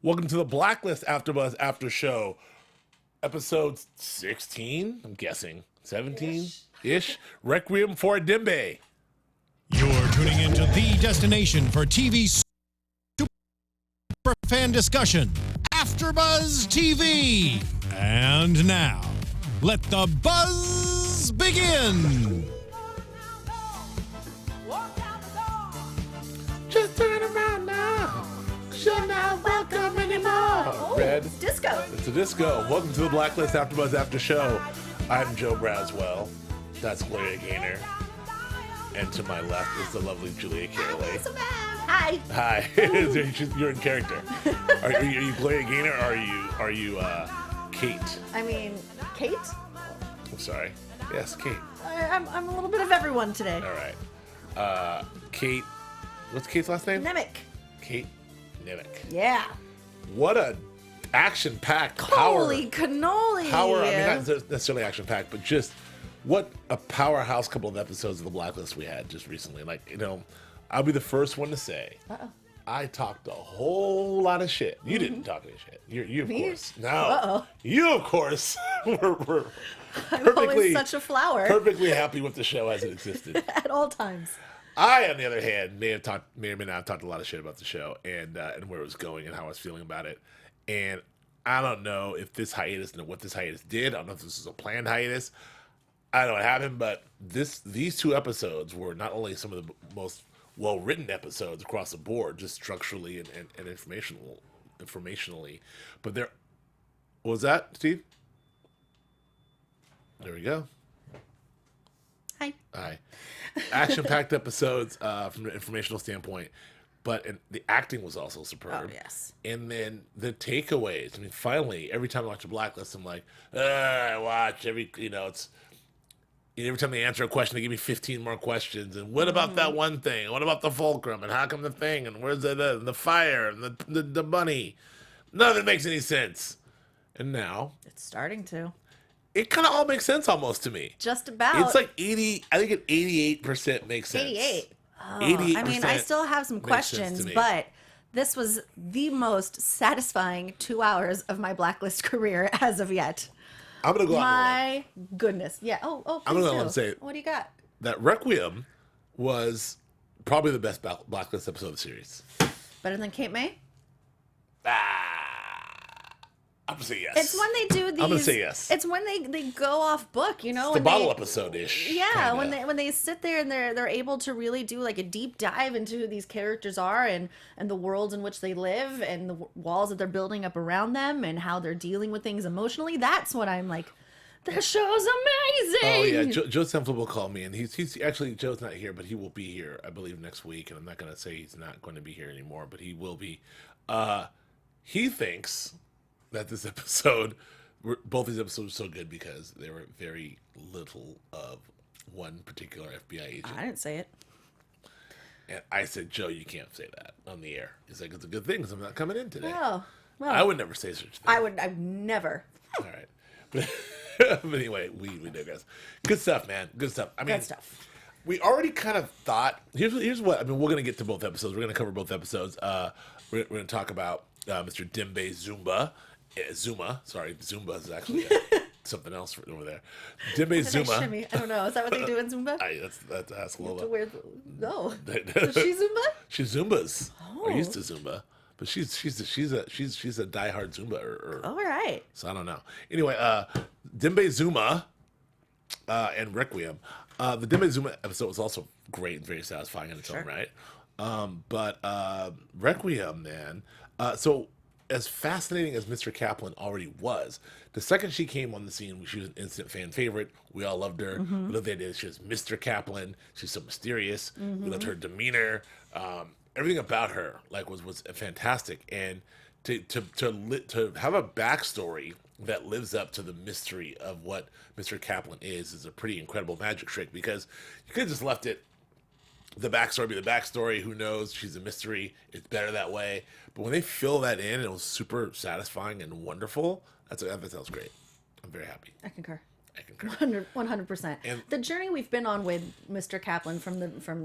Welcome to the Blacklist AFTERBUZZ After Show, episode 16, I'm guessing, 17-ish, Requiem for Dembe. You're tuning into the destination for TV super fan discussion, AFTERBUZZ TV. And now, let the buzz begin. Just turn around now. You're not welcome anymore. Oh, Red. it's disco. It's a disco. Welcome to the Blacklist AFTERBUZZ After Show. I'm Joe Braswell. That's Gloria Gaynor. And to my left is the lovely Julia Cearley. Hi. Hi. You're in character. Are you Gloria Gaynor or are you Kate? I mean, Kate? I'm sorry. Yes, Kate. I'm a little bit of everyone today. All right. Kate. What's Kate's last name? Nemec. Kate Nemec. Yeah. What a action-packed power. Holy cannoli. Power. I mean, not necessarily action-packed, but just what a powerhouse couple of episodes of the Blacklist we had just recently. Like, I'll be the first one to say, I talked a whole lot of shit. You didn't talk any shit. You of Me? course. No. You, of course, were I'm always such a flower. perfectly happy with the show as it existed. At all times. I, on the other hand, may or may not have talked a lot of shit about the show and where it was going and how I was feeling about it. And I don't know if this hiatus and what this hiatus did. I don't know if this was a planned hiatus. I don't know what happened, but these two episodes were not only some of the most well-written episodes across the board, just structurally and informationally, but what was that, Steve? There we go. Hi. Action-packed episodes from an informational standpoint, but the acting was also superb. Oh, yes. And then the takeaways. I mean, finally, every time I watch a Blacklist, I'm like, I watch every time they answer a question, they give me 15 more questions. And what about that one thing? What about the fulcrum? And how come the thing? And where's the fire? And the bunny? None of it makes any sense. And now It's starting to. it kind of all makes sense almost to me. Just about. It's like 80, I think 88% makes sense. 88. Oh, 88% I mean, I still have some makes sense to questions, me. but this was the most satisfying 2 hours of my Blacklist career as of yet. I'm going to go out My goodness. Yeah. Oh, I'm please gonna go do. and say- What do you got? that Requiem was probably the best Blacklist episode of the series. Better than Kate May? I'm going to say yes. It's when they do these. I'm gonna say yes. It's when they go off book, It's the when bottle they, episode-ish. Yeah, kinda. when they sit there and they're able to really do like a deep dive into who these characters are and the worlds in which they live and the walls that they're building up around them and how they're dealing with things emotionally. That's what I'm like. The show's amazing. Oh yeah, Joe Semple will call me, and he's actually, Joe's not here, but he will be here, I believe, next week. And I'm not gonna say he's not going to be here anymore, but he will be. He thinks that this episode, both these episodes were so good because there were very little of one particular FBI agent. I didn't say it. And I said, Joe, you can't say that on the air. He's like, it's a good thing because I'm not coming in today. Oh, well, I would never say such a thing. I've never. All right. But anyway, we digress. Good stuff, man. Good stuff. I mean, Good stuff. we already kind of thought, here's what, I mean, we're going to get to both episodes. We're going to cover both episodes. We're going to talk about Mr. Dembe Zuma. Zuma is actually something else over there. Dembe Zuma. Shimmy. I don't know. Is that what they do in Zumba? That's Ask Lola. No. Is she Zumba? She Zumbas. Or Oh. used to Zumba. But she's a diehard Zumba All right. so I don't know. Anyway, Dembe Zuma and Requiem. The Dembe Zuma episode was also great and very satisfying in its own right. But Requiem, man. So as fascinating as Mr. Kaplan already was, the second she came on the scene, she was an instant fan favorite. We all loved her. We loved the idea that she was Mr. Kaplan. She's so mysterious. We loved her demeanor. Everything about her was fantastic, and to have a backstory that lives up to the mystery of what Mr. Kaplan is a pretty incredible magic trick, because you could have just left it the backstory be the backstory. Who knows? She's a mystery. It's better that way. But when they fill that in, it was super satisfying and wonderful. That sounds great. I'm very happy. I concur. I concur. 100%. And- The journey we've been on with Mr. Kaplan from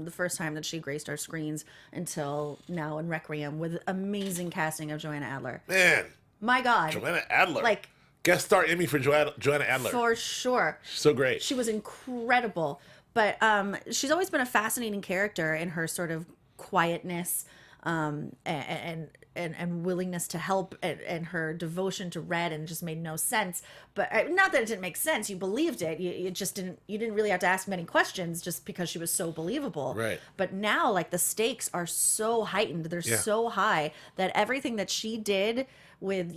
the first time that she graced our screens until now in Requiem, with amazing casting of Joanna Adler. Man, My God. Joanna Adler. Like, guest star Emmy for Joanna Adler. for sure. She's so great. She was incredible. But she's always been a fascinating character in her sort of quietness and willingness to help, and her devotion to Red, and just made no sense. But not that it didn't make sense. You believed it. You just didn't. You didn't really have to ask many questions just because she was so believable. Right. But now, like, the stakes are so heightened. They're Yeah. so high that everything that she did with,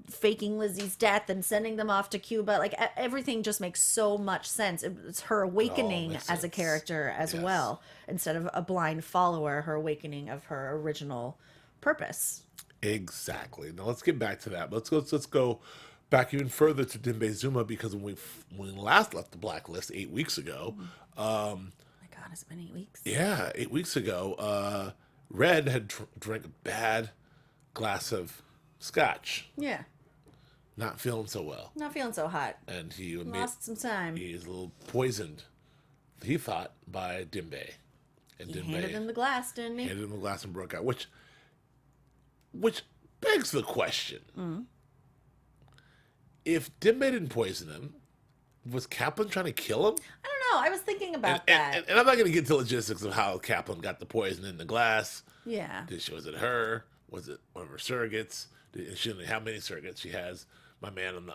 faking Lizzie's death and sending them off to Cuba, like, everything just makes so much sense. It's her awakening makes as a sense. character as Yes. well, instead of a blind follower. Her awakening of her original purpose. Exactly. Now let's get back to that. Let's go back even further to Dembe Zuma, because when we last left the Blacklist 8 weeks ago, Oh my God, it's been 8 weeks. yeah, 8 weeks ago, Red had drank a bad glass of scotch, Yeah, not feeling so well, not feeling so hot. and he Lost some time. he's a little poisoned, he thought, by Dembe, and He handed him the glass, didn't he? handed him a glass and broke out, which begs the question: if Dembe didn't poison him, was Kaplan trying to kill him? I don't know. I was thinking about And, that. and I'm not going to get into logistics of how Kaplan got the poison in the glass. Yeah. Was it her? Was it one of her surrogates? How many surrogates she has? My man on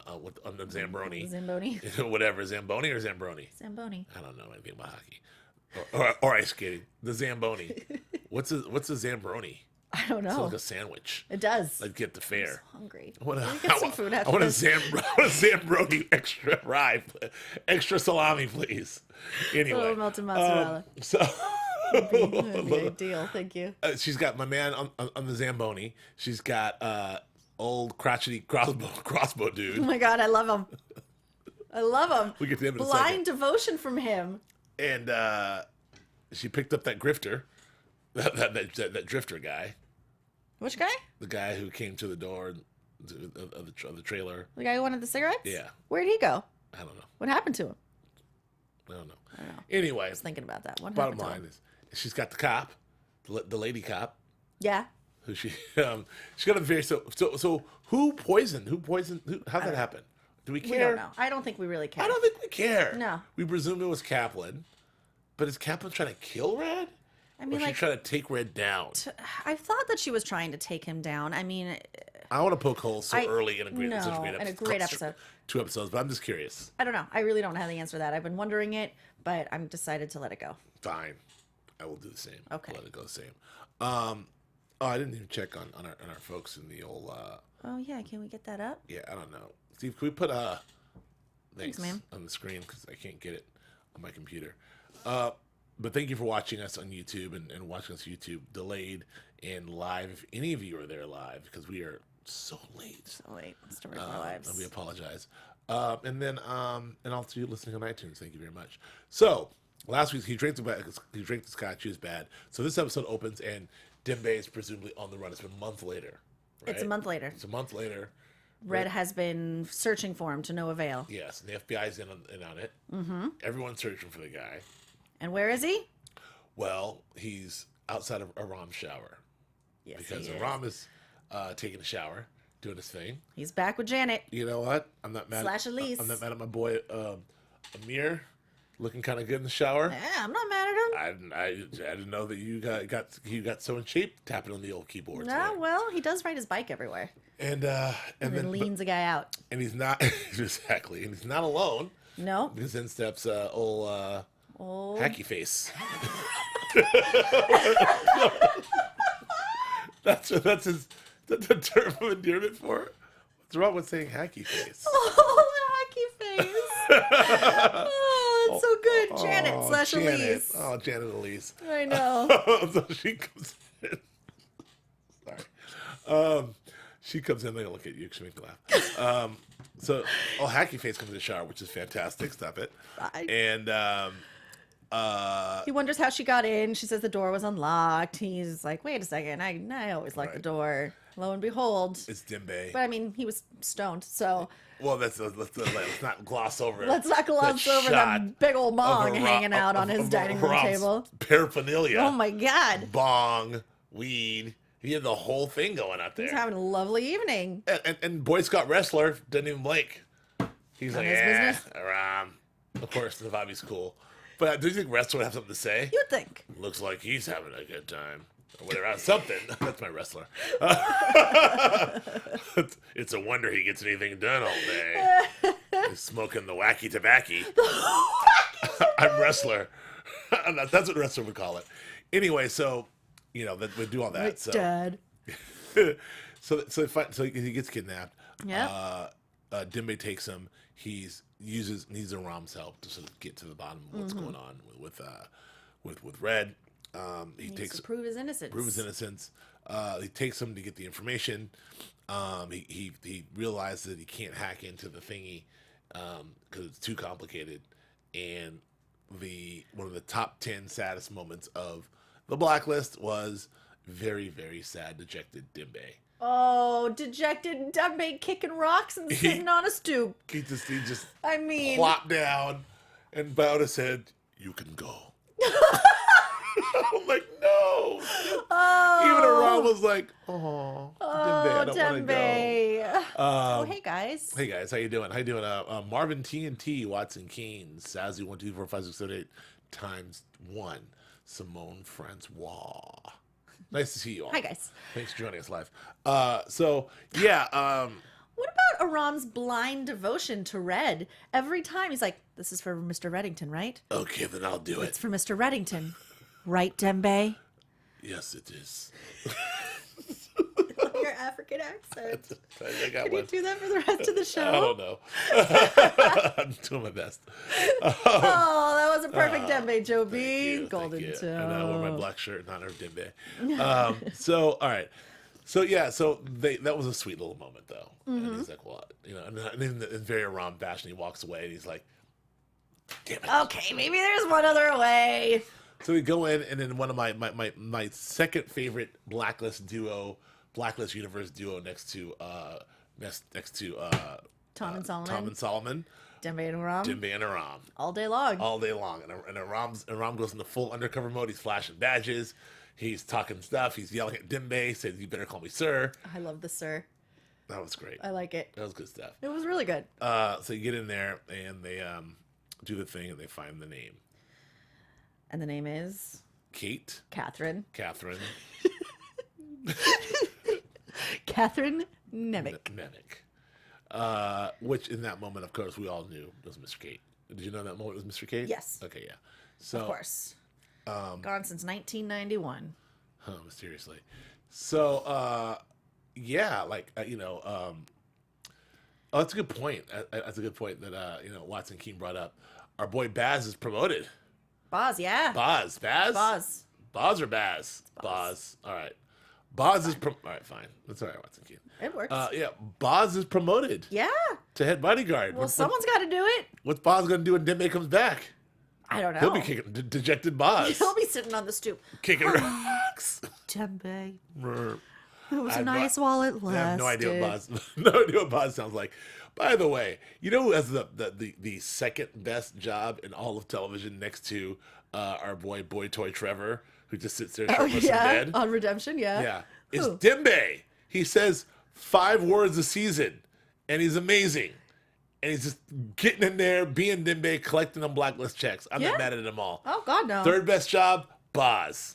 the Zambroni. Zamboni. Whatever, Zamboni or Zambroni? Zamboni. I don't know anything about hockey. Or ice skating. The Zamboni. What's a Zambroni? I don't It's know. like a sandwich. It does. Like get the fair. Hungry. I want We get some food after a this. Zambroni extra rye, extra salami, please. Anyway, Oh, melted mozzarella. so The ideal. Thank you. she's got my man on the Zamboni. She's got old crotchety crossbow Oh dude, my God, I love him. I love him. We get to him in a Blind devotion from him. and she picked up that grifter, that drifter guy, Which guy? the guy who came to the door of the trailer. The guy who wanted the cigarettes? Yeah. Where'd he go? I don't know. What happened to him? I don't know. I don't know. Anyway, I was thinking about that. What bottom happened to line him? is she's got the cop, the lady cop, Yeah. who she got a very so who poisoned how'd that happen? Do we care? We don't know. I don't think we really care. I don't think we care. No. We presumed it was Kaplan, but is Kaplan trying to kill Red? I Or mean, is she like, trying to take Red down? I thought that she was trying to take him down. I mean, I want to poke holes so I- early in such a great no, episode. in a great episode. 2 episodes, but I'm just curious. I don't know. I really don't have the answer to that. I've been wondering it, but I'm decided to let it go. Fine, I will do the same. Okay. I'll let it go the same. I didn't even check on our folks in the old. Oh yeah, can we get that up? Yeah, I don't know. Steve, can we put Thanks, ma'am. on the screen because I can't get it on my computer. But thank you for watching us on YouTube and watching us YouTube delayed and live. If any of you are there live, because we are so late. Oh wait, let's start our lives. And we apologize. And also you listening on iTunes. Thank you very much. So last week he drank the scotch. He was bad. So this episode opens and Dembe is presumably on the run. It's been a month later. Right? It's a month later. It's a month later. Red has been searching for him to no avail. Yes, and the FBI's in on it. Mm-hmm. Everyone's searching for the guy. And where is he? Well, he's outside of Aram's shower Yes, because he is. Aram is taking a shower, doing his thing. He's back with Janet. You know what? I'm not mad. Slash Elise. I'm not mad at my boy Amir, looking kind of good in the shower. Yeah, I'm not mad at him. I didn't know that you got so in shape tapping on the old keyboard. No, today. well, he does ride his bike everywhere. And And then then leans a guy out. and he's not exactly, and he's not alone No. because in steps old hacky face. that's a term of endearment for it. What's wrong with saying hacky face? Oh, the hacky face. Oh, that's so good. Janet Oh, slash Janet. Elise. Oh, Janet Elise. I know. So she comes in. Sorry. She comes in. They look at you. She makes me laugh. Hacky Face comes in the shower, which is fantastic. Stop it. Bye. And He He wonders how she got in. She says the door was unlocked. He's like, wait a second. I always lock the door. Lo and behold. It's Dembe. But I mean, he was stoned, so. Well, let's not gloss over. Let's not gloss over that big old bong hanging out on his dining room table. Paraphernalia. Oh my God. Bong, weed. He had the whole thing going up there. He's having a lovely evening. And Boy Scout wrestler didn't even blink. He's None like, of his business? Of course, the Bobby's cool. But do you think wrestler would have something to say? You'd think. Looks like he's having a good time. Or whatever. Something. That's my wrestler. It's a wonder he gets anything done all day. He's smoking the wacky tobacco. I'm wrestler. That's what wrestler would call it. Anyway, so, you know, we do all that. Like So, Dad. so he gets kidnapped. Yeah. Dembe takes him. Needs Aram's help to sort of get to the bottom of what's going on with Red. He takes to prove his innocence. He takes him to get the information. He realizes that he can't hack into the thingy because it's too complicated. And one of the top 10 saddest moments of the Blacklist was very, very sad, dejected Dembe. Oh, dejected Dembe kicking rocks and sitting on a stoop. He just I mean, plopped down and bowed his head. You can go. I'm like, no. oh, Even Aram was like, oh, Dembe, I don't want to go. Dembe. Oh, hey guys. Hey guys, how you doing? How you doing? Marvin TNT, Watson Keynes, Sazzy 1 2 4 5 6 7 8 times 1, Simone Francois. Nice to see you all. Hi guys. Thanks for joining us live. So yeah. What about Aram's blind devotion to Red? Every time he's like, "This is for Mr. Reddington, right?" Okay, then I'll do It's it. for Mr. Reddington, right, Dembe? Yes, it is. Your African accent. I got Can one. you do that for the rest of the show? I don't know. I'm doing my best. Oh, that was a perfect Dembe, Joe B. Thank Golden you. toe. And I wore my black shirt in honor of Dembe. So, all right. So, yeah, that was a sweet little moment, though. And he's like, what? You know, and in very Aram fashion, he walks away and he's like, damn it. Okay, maybe there's one other way. So we go in, and then one of my second favorite Blacklist universe duo next to Tom and Solomon. Tom and Solomon, Dembe and Aram. Dembe and Aram. All day long. All day long. And Aram goes into full undercover mode. He's flashing badges. He's talking stuff. He's yelling at Dembe, says, you better call me sir. I love this, sir. That was great. I like it. That was good stuff. It was really good. So you get in there, and they do the thing, and they find the name. And the name is? Catherine. Catherine Nemec. Which in that moment, of course, we all knew was Mr. Kate. Did you know that moment was Mr. Kate? Yes. Okay, yeah. So, Of course. Gone since 1991. Mysteriously. So, yeah, oh, that's a good point. That's a good point that, Watson Keene brought up. Our boy Baz is promoted. Boz, yeah. Baz? Boz. Boz or Baz? Boz. All right. Boz is all right, fine. That's all right, Watson Keene. It works. Yeah, Boz is promoted Yeah. to head bodyguard. Well, someone's got to do it. What's Boz going to do when Dembe comes back? I don't know. He'll be kicking dejected Boz. He'll be sitting on the stoop. Kicking rocks. Dembe. Brr. It was I have nice while it lasted. I have no idea what Boz sounds like. By the way, you know who has the second best job in all of television next to our boy Toy Trevor, who just sits there shirtless in bed? On Redemption, yeah. Yeah. It's Who? Dembe. He says 5 words a season, and he's amazing. And he's just getting in there, being Dembe, collecting them Blacklist checks. I'm not mad at them all. Oh, God, no. Third best job, Boz.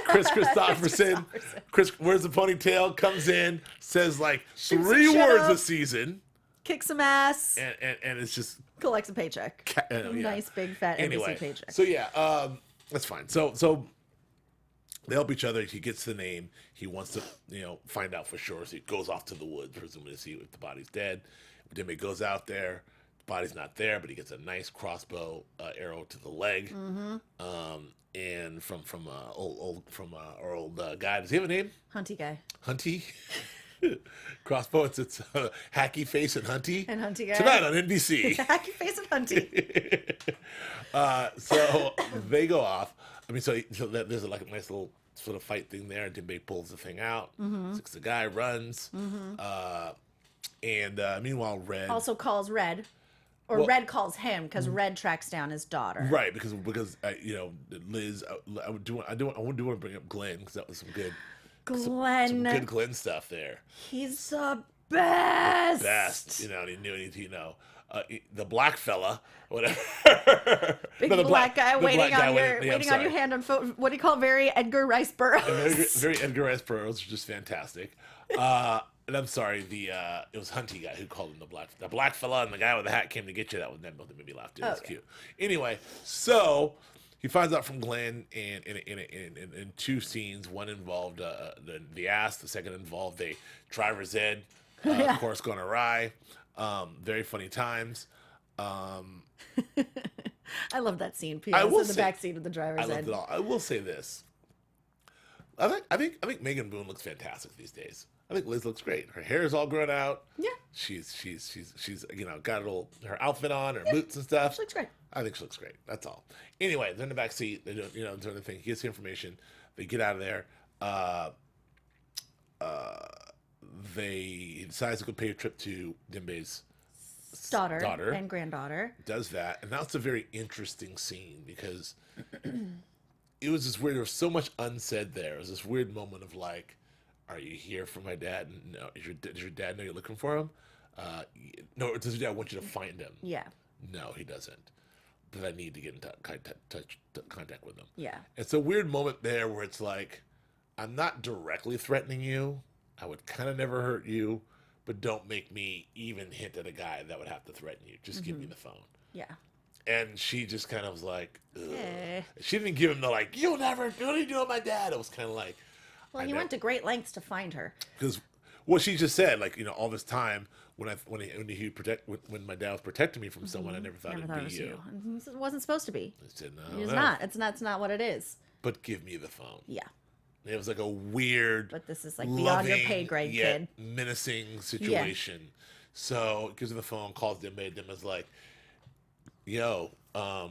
Chris Christopherson. Chris wears a ponytail, comes in, says like Shoots 3 some shit words up. a season, Kick some ass. and it's just Collects a paycheck. yeah. Nice, big, fat Anyway, NBC paycheck. so yeah, that's fine. So they help each other. He gets the name. He wants to, find out for sure. So he goes off to the woods, presumably to see if the body's dead. Dembe goes out there. The body's not there, but he gets a nice crossbow arrow to the leg. Mm-hmm. And from our old guy. Does he have a name? Hunty guy. Hunty. Crossbow, it's Hacky Face and Hunty. And Hunty guy. Tonight on NBC. Hacky Face and Hunty. So they go off. I mean, so there's like a nice little sort of fight thing there. Dembe pulls the thing out. Six the guy, runs. And meanwhile, Red Also calls Red. Or Well- Red calls him because Red tracks down his daughter. right because Liz. I want to bring up Glenn because that was some good Glenn stuff there. He's the best. Best, and he knew anything, the black fella, whatever. Big No, the black guy the waiting black guy on your waiting- on your hand on foot. What do you call very Edgar Rice Burroughs? Very Edgar Rice Burroughs, just fantastic. And I'm sorry, it was Hunty guy who called him the black fella, and the guy with the hat came to get you. That made me laugh too. That's cute. Anyway, so he finds out from Glenn in two scenes. One involved the ass. The second involved a driver's ed. Of course, gone awry. Very funny times. I love that scene. I P.S. will in the say- back seat of the driver's I loved ed. it all. I will say this. I think Megan Boone looks fantastic these days. I think Liz looks great. Her hair is all grown out. Yeah. She's got her outfit on, her boots and stuff. She looks great. I think she looks great. That's all. Anyway, they're in the back seat. They doing the thing. He gets the information. They get out of there. He decides to go pay a trip to Dembe's Daughter and granddaughter. does that, and that's a very interesting scene because it was just weird. There was so much unsaid there. It was this weird moment of like, "Are you here for my dad? No. Does your dad know you're looking for him? No. Does your dad want you to find him? Yeah. No, he doesn't. But I need to get in contact with him. Yeah. It's a weird moment there where it's like, I'm not directly threatening you. I would kind of never hurt you, but don't make me even hint at a guy that would have to threaten you. Just give me the phone. Yeah. And she just kind of was like, ugh. Eh. She didn't give him the like, you'll never, what are you doing with my dad? It was kind of like, Well, he went to great lengths to find her. because what she just said, like, all this time when my dad was protecting me from someone, I never thought Never thought it it'd was be you. you. And it wasn't supposed to be. I said, no, It's no. not. That's not what it is. But give me the phone. Yeah. It was like a weird, But this is like beyond your pay loving, grade, yet kid. menacing situation. So gives her the phone, calls Dembe. Dembe's like, "Yo, I'm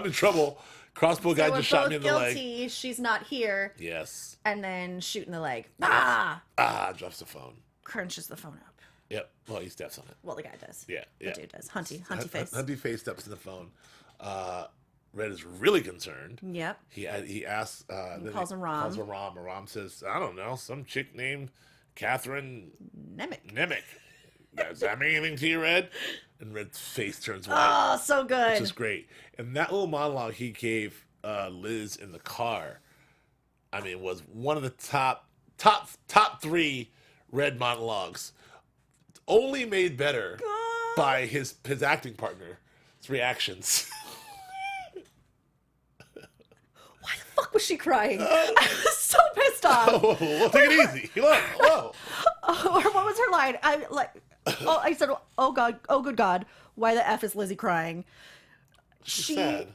in trouble. Crossbow guy So we're just shot both me in the leg." guilty. She's not here. Yes. And then shooting the leg. Drops the phone. Crunches the phone up. Yep. Well, he steps on it. Well, the guy does. Yeah. The Yeah. dude does. Hunty face. Hunty face steps in the phone. Red is really concerned. Yep. He asks. Then calls him Rom. Calls him Rom. And Rom says, "I don't know, some chick named Catherine Nemec. Does that mean anything to you, Red?" And Red's face turns white. Oh, so good. Which is great. And that little monologue he gave Liz in the car, I mean, was one of the top 3 Red monologues. Only made better by his acting partner's reactions. Why the fuck was she crying? I was so pissed off. Whoa, take it easy. Whoa. Or what was her line? I said, "Oh God, oh good God, why the f is Lizzie crying?" She's sad.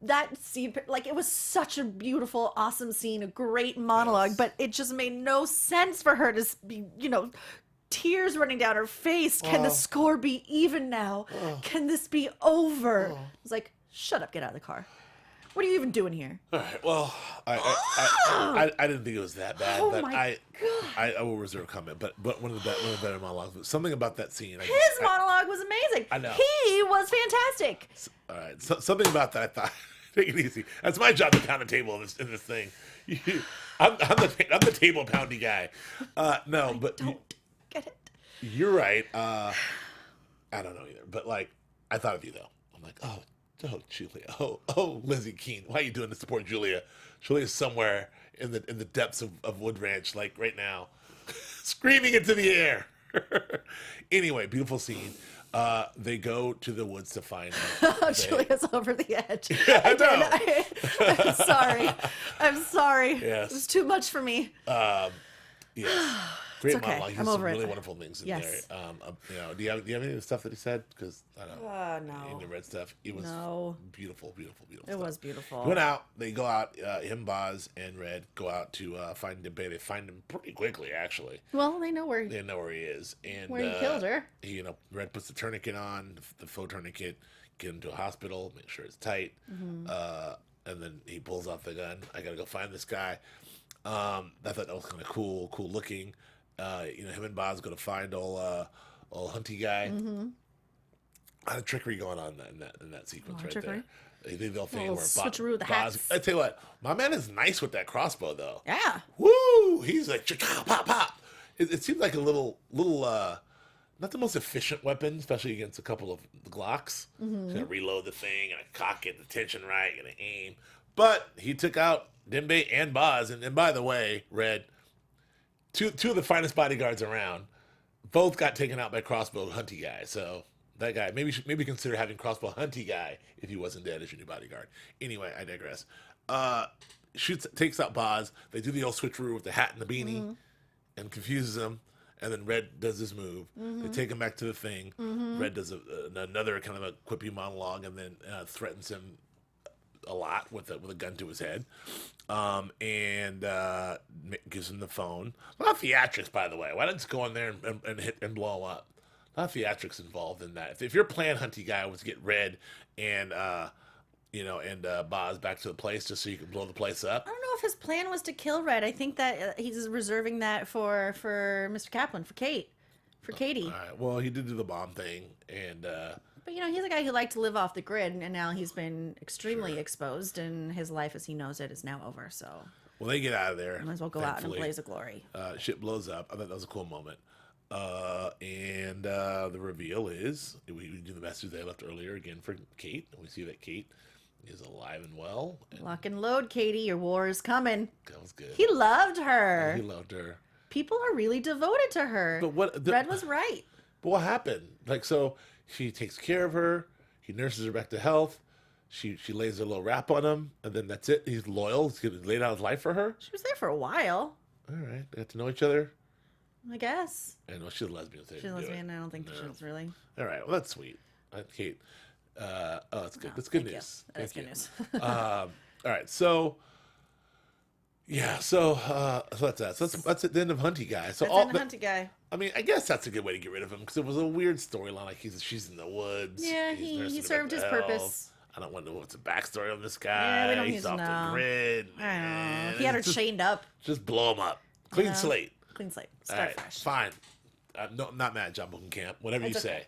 That scene, like, it was such a beautiful, awesome scene, a great monologue, but it just made no sense for her to be, tears running down her face. Can the score be even now? Can this be over? I was like, shut up, get out of the car. What are you even doing here? All right. Well, I didn't think it was that bad, Oh but my I will reserve comment. But one of the better monologues. But something about that scene. His monologue was amazing. I know. He was fantastic. All right. Something about that. I thought. Take it easy. That's my job to pound the table in this thing. I'm the table poundy guy. No, but Don't get it. you're right. I don't know either. But like, I thought of you though. I'm like, oh, Julia. Oh, Lizzie Keene. Why are you doing this to poor Julia? Julia's somewhere in the depths of Wood Ranch, like right now, screaming into the air. Anyway, beautiful scene. They go to the woods to find her. Julia's over the edge. I know. I'm sorry. I'm sorry. Yes. It was too much for me. Yes. Great It's okay. monologue. He I'm has some over it. really wonderful things in Yes. there. Do you have any of the stuff that he said? Because I don't know. No. In the red stuff, it was beautiful. It Stuff. was beautiful. Went out. They go out. Him, Boz, and Red go out to find Dembe. They find him pretty quickly, actually. Well, they know where They know where he is, and he killed her. Red puts the tourniquet on, the faux tourniquet, get him to a hospital, make sure it's tight, and then he pulls off the gun. I gotta go find this guy. I thought that was kind of cool looking. Him and Boz go to find old Hunty guy. A lot of trickery going on in that sequence right trickery. there. They do the thing Little where switcheroo with the Boz. hats. I tell you what, my man is nice with that crossbow though. Yeah. Woo! He's like pop pop. It seems like a little not the most efficient weapon, especially against a couple of the Glocks. He's gonna reload the thing, gonna cock it, the tension right, gonna aim. But he took out Dembe and Boz, and by the way, Red, two of the finest bodyguards around, both got taken out by crossbow Hunty guy. So that guy, maybe consider having crossbow Hunty guy if he wasn't dead as your new bodyguard. Anyway, I digress. Takes out Boz. They do the old switcheroo with the hat and the beanie, and confuses him. And then Red does this move. They take him back to the thing. Red does another kind of a quippy monologue, and then threatens him a lot with a gun to his head, and gives him the phone. A lot of theatrics, by the way. Why don't you just go in there and hit and blow him up? A lot of theatrics involved in that. If your plan, Hunty guy, was to get Red and Boz back to the place just so you can blow the place up. I don't know if his plan was to kill Red. I think that he's reserving that for Mr. Kaplan, for Katie. All right. Well, he did do the bomb thing, and but he's a guy who liked to live off the grid, and now he's been extremely exposed, and his life as he knows it is now over. So well, they get out of there. might as well go out in a blaze of glory. Shit blows up. I thought that was a cool moment. And the reveal is we do the message they left earlier again for Kate, and we see that Kate is alive and well. Lock and load, Katie. Your war is coming. That was good. He loved her. He loved her. People are really devoted to her. But Red was right. But what happened? So she takes care of her. He nurses her back to health. She lays a little wrap on him, and then that's it. He's loyal. He's laid out his life for her. She was there for a while. All right, they got to know each other. I guess. I know she's a lesbian. So She's a lesbian. I don't think she was really. All right, well that's sweet, Kate. That's good. That's good news. That's good news. All right, so yeah, so that's that. So that's the end of Hunty guy. So That's the Hunty guy. I mean, I guess that's a good way to get rid of him because it was a weird storyline. Like she's in the woods. Yeah, he's nursing he her served back his to purpose. health. I don't want to know what's the backstory on this guy. Yeah, we don't need He's to off know. the grid. I don't know. man. He had her Just- chained up. Just blow him up. Clean slate. Clean slate. All Start right, fresh. fine. No, I'm not mad, Jon Bokenkamp. Whatever It's you okay. say.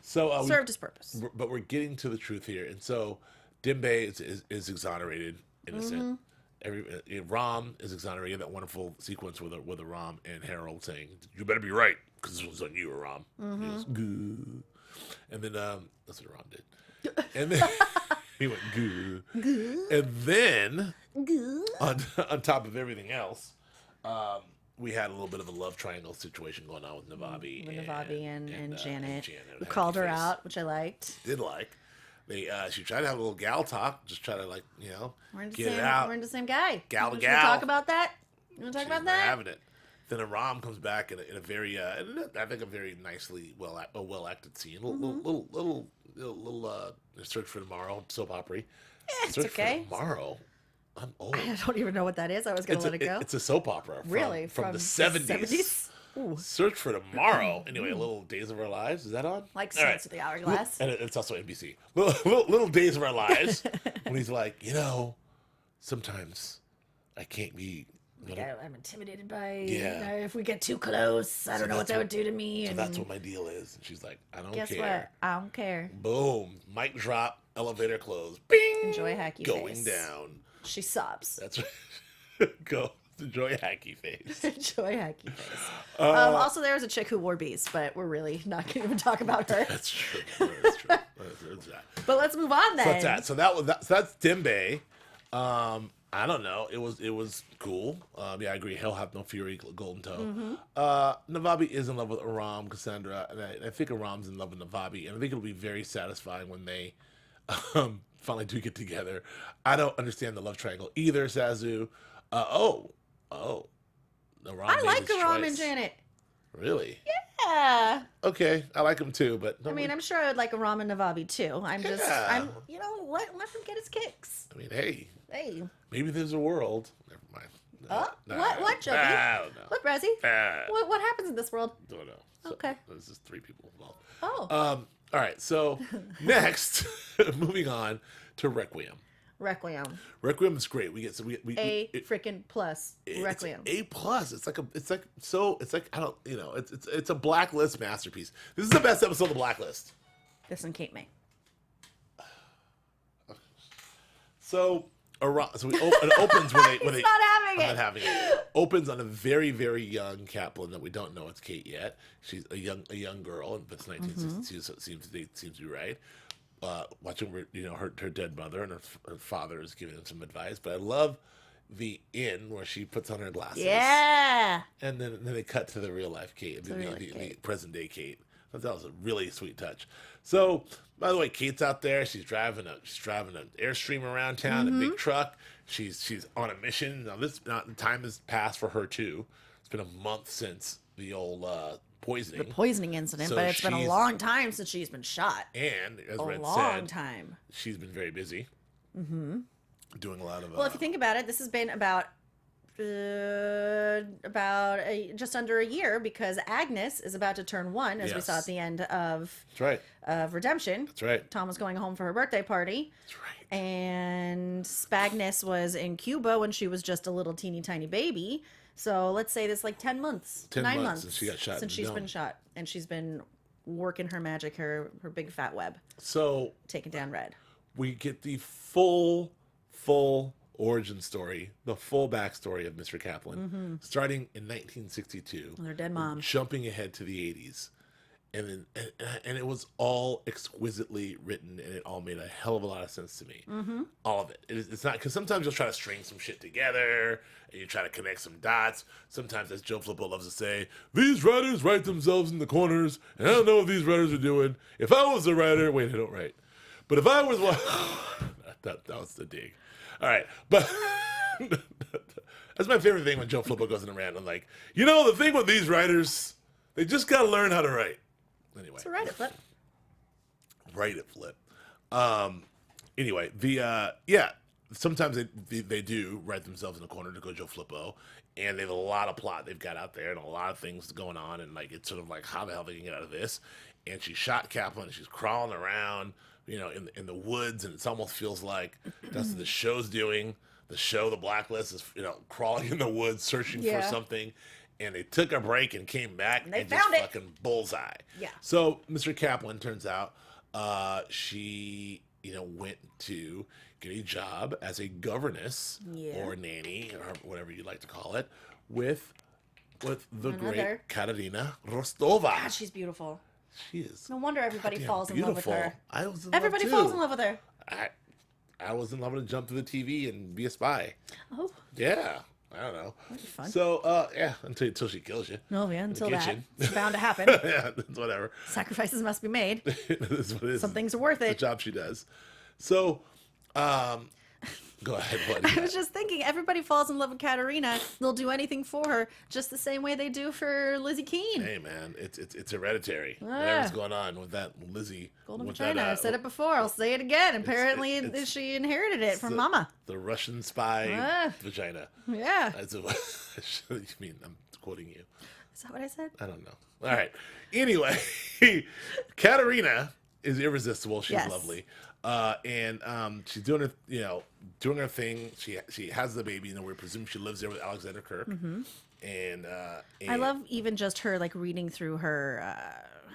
So Served his purpose. but we're getting to the truth here, and so Dembe is exonerated, innocent. Rom is exonerated. That wonderful sequence with a Rom and Harold saying, "You better be right, because this was on you, Rom." He goes, "Goo," and then that's what Rom did, and then he went goo, and then on top of everything else, we had a little bit of a love triangle situation going on with Navabi and Janet. We Called her out, which I liked. Did like. She tried to have a little gal talk, just try to We're in the get same, it out. We're in the same guy. Gal to Should gal. we talk about that? You want to talk She's about not that? having it. Then a Rom comes back in a very, I think a very nicely well acted scene. Little Search for Tomorrow soap opera. It's Search okay. for Tomorrow. I'm old. I don't even know what that is. I was going to let it go. It's a soap opera. Really? From the 70s. Ooh. Search for Tomorrow. Anyway, a little Days of Our Lives. Is that on? Like All right. Sense of the Hourglass. And it's also NBC. Little Days of Our Lives. When he's like, sometimes I can't be. I'm intimidated by, Yeah. if we get too close, I don't know what that would do to me. So And that's what my deal is. And she's like, I don't guess care. what? I don't care. Boom. Mic drop. Elevator close. Bing. Enjoy hacky Going face. down. She sobs. That's right. Go. Enjoy hacky face. Enjoy hacky face. Also, there was a chick who wore bees, but we're really not going to even talk about her. That's true. That's true. That's that. But let's move on then. So that's that. So that's Dembe. I don't know. It was cool. Yeah, I agree. Hell have no fury, golden toe. Navabi is in love with Aram, Cassandra, and I think Aram's in love with Navabi, and I think it'll be very satisfying when they finally do get together. I don't understand the love triangle either, Sazu. Aram I made like his Aram choice. and Janet. Really? Yeah. Okay, I like him too, but I mean, I'm sure I would like a Ramen Navabi too. Yeah. I'm, let him get his kicks. I mean, hey, Hey. maybe there's a world. Never mind. What, Joby? I don't know. What, Brazzy? Nah, What happens in this world? don't know. So, Okay. There's just 3 people involved. Oh. All right, so next, moving on to Requiem. Requiem. Requiem is great. We get Freaking plus. Requiem. It's A+. It's a Blacklist masterpiece. This is the best episode of the Blacklist. This and Kate May. So it opens when they He's not having I'm it. not having it. Opens on a very, very young Kaplan that we don't know it's Kate yet. She's a young girl, but it's 1962, so it seems to be right. Watching her dead mother, and her father is giving them some advice. But I love the inn where she puts on her glasses. Yeah. And then they cut to the real life Kate, the present day Kate. I thought that was a really sweet touch. So, by the way, Kate's out there. She's driving an Airstream around town, a big truck. She's on a mission. Now time has passed for her too. It's been a month since the old poisoning. The poisoning incident, So but it's been a she's- long time since she's been shot. And as A Red long said, time. she's been very busy. Doing a lot of. Well, if you think about it, this has been about just under a year, because Agnes is about to turn 1, as we saw Yes. at the end of That's right. Redemption. That's right. Tom was going home for her birthday party. That's right. And Spagness was in Cuba when she was just a little teeny tiny baby. So let's say this 10 months, 10 9 months months since she got shot since in the she's dome. been shot, and she's been working her magic, her big fat web, So taking down Red. we get the full origin story, the full backstory of Mr. Kaplan, starting in 1962. Their dead mom. Jumping ahead to the 80s. And it was all exquisitely written, and it all made a hell of a lot of sense to me. All of it. It's not, because sometimes you'll try to string some shit together, and you try to connect some dots. Sometimes, as Joe Flippo loves to say, these writers write themselves in the corners, and I don't know what these writers are doing. If I was a writer, wait, I don't write. But if I was one, that was the dig. All right, but that's my favorite thing when Joe Flippo goes in a rant. I'm like, the thing with these writers, they just got to learn how to write. Anyway. So write it, Flip. Write it, Flip. Anyway, sometimes they do write themselves in a corner to go Joe Flippo, and they have a lot of plot they've got out there and a lot of things going on, and it's sort of like how the hell they can get out of this. And she shot Kaplan, and she's crawling around, in the woods, and it almost feels like that's what the show's doing. The show, The Blacklist, is crawling in the woods searching for something. And they took a break and came back And they and found just it. fucking bullseye. Yeah. So Mr. Kaplan, turns out, she went to get a job as a governess or nanny or whatever you like to call it with the great Another. Katerina Rostova. God, she's beautiful. She is. No wonder everybody goddamn falls in love with beautiful. her. I was in Everybody love falls too. in love with her. I was in love with to jump to the TV and be a spy. Oh, Yeah. I don't know. that'd be fun. So, until she kills you. Oh yeah, until that. kitchen. It's bound to happen. Yeah, that's whatever. Sacrifices must be made. That's what it is. Some things are worth The it. job she does. So, go ahead, buddy. I was just thinking, everybody falls in love with Katerina. They'll do anything for her, just the same way they do for Lizzie Keene. Hey, man, it's hereditary. Ah. Whatever's going on with that Lizzie. Golden with vagina. that, I've said it before. I'll say it again. Apparently, it's- she inherited it from the- Mama. The Russian spy Ah. vagina. Yeah. That's a, you mean I'm quoting you. Is that what I said? I don't know. All right. Anyway, Katerina is irresistible. She's Yes. lovely. And she's doing her, doing her thing. She has the baby, we presume she lives there with Alexander Kirk. And I love even just her reading through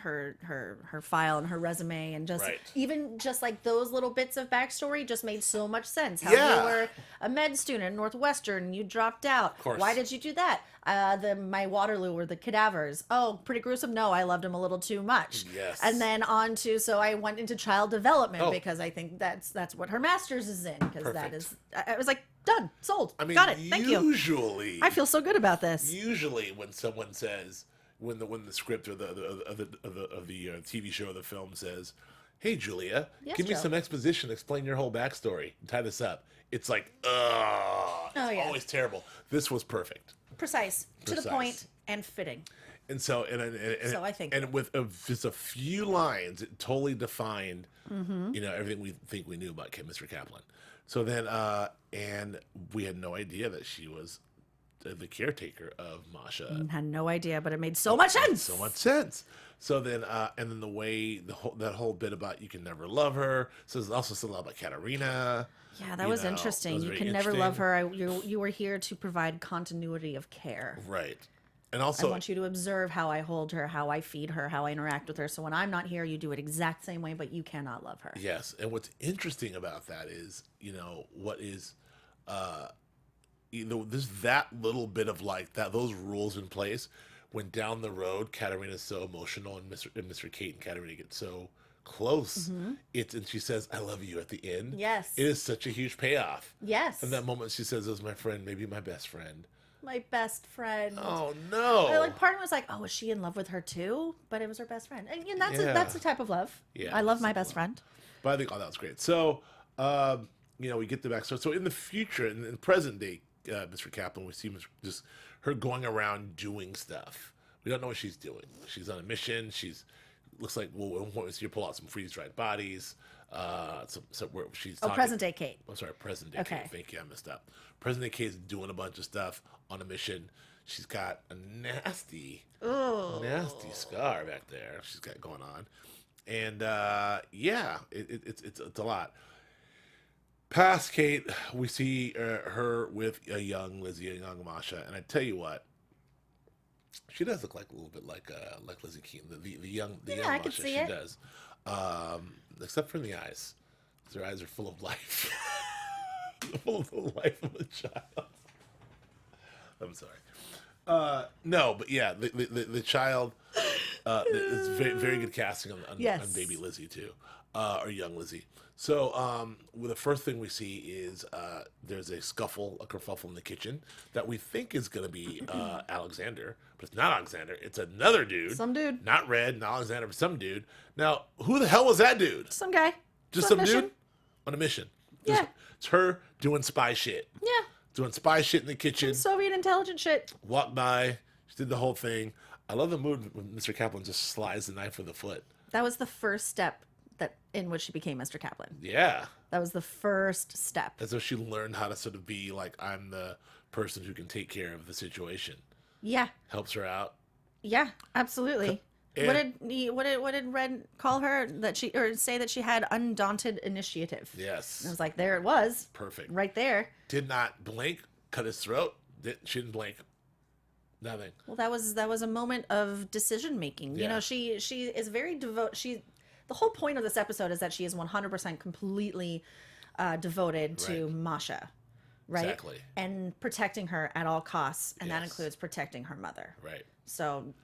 her file and her resume, and just Right. even just those little bits of backstory just made so much sense. How Yeah. you were a med student at Northwestern and you dropped out. course. Why did you do that? My Waterloo were the cadavers. Oh, pretty gruesome. No, I loved him a little too much. Yes. And then so I went into child development Oh. because I think that's what her master's is in, because that Perfect. is. I was like, done, sold, I mean, got it. Thank you. usually, I feel so good about this. Usually, when someone says, when the script or the TV show or the film says, "Hey, Julia, Yes, give me Joe. some exposition, explain your whole backstory, tie this up," it's like, ugh, it's Oh, yeah. always terrible. This was perfect. Precise, to the Precise. point, and fitting. And so, and So I think- and with just a few lines, it totally defined, everything we think we knew about Mr. Kaplan. So then, and we had no idea that she was the caretaker of Masha. Had no idea, but it made so much sense. So much sense. So then, and then the way that whole bit about you can never love her. So there's also something about Katerina. Yeah, that was interesting. was You very can never interesting. love her. You were here to provide continuity of care. Right. And I also, want you to observe how I hold her, how I feed her, how I interact with her. So when I'm not here, you do it exact same way, but you cannot love her. yes. And what's interesting about that is, what is, there's that little bit of like that, those rules in place when down the road, Katerina's so emotional and Mr. Kate and Katerina get so close. And she says, I love you at the end. Yes. It is such a huge payoff. Yes. And that moment she says, it was my friend, maybe my best friend. My best friend. Oh no. Like part of me was like, oh, was she in love with her too? But it was her best friend. And that's Yeah. that's a type of love. Yeah, I love that's my a best love. friend. But I think, that was great. So, we get the backstory. So in the future, in the present day, Mr. Kaplan, we see just her going around doing stuff. We don't know what she's doing. She's on a mission. Looks like, well, at one point we see her pull out some freeze-dried bodies. Where she's talking. Present day Kate. I'm sorry, present day Okay. Kate. Thank you, I messed up. Present day Kate is doing a bunch of stuff on a mission. She's got a nasty scar back there. She's got going on, and it's a lot. Past Kate, we see her with a young Lizzie, a young Masha, and I tell you what, she does look like a little bit like Lizzie Keene, the young I Masha. could see She it. does, except for in the eyes. Her eyes are full of life, full of the life of a child. I'm sorry. No, but yeah, the child. It's very very good casting on Yes. baby Lizzie too, or young Lizzie. So well, the first thing we see is there's a kerfuffle in the kitchen that we think is going to be Alexander, but it's not Alexander. It's another dude. Some dude. Not Red, not Alexander, but some dude. Now, who the hell was that dude? Some guy. Just Some some mission. dude on a mission. Yeah. It's her doing spy shit. Yeah. Doing spy shit in the kitchen. Soviet intelligent shit. Walked by. She did the whole thing. I love the mood when Mr. Kaplan just slides the knife with a foot. That was the first step in which she became Mr. Kaplan. Yeah. That was the first step. As though she learned how to sort of be like, I'm the person who can take care of the situation. Yeah. Helps her out. Yeah, absolutely. And- What did Red call her? Say that she had undaunted initiative. Yes. And I was like, there it was. Perfect. Right there. Did not blink, cut his throat. She didn't blink. Nothing. Well, that was a moment of decision making. You Yeah. know, she is very devoted. The whole point of this episode is that she is 100% completely devoted to Right. Masha, right? Exactly. And protecting her at all costs, and that Yes. includes protecting her mother. Right. So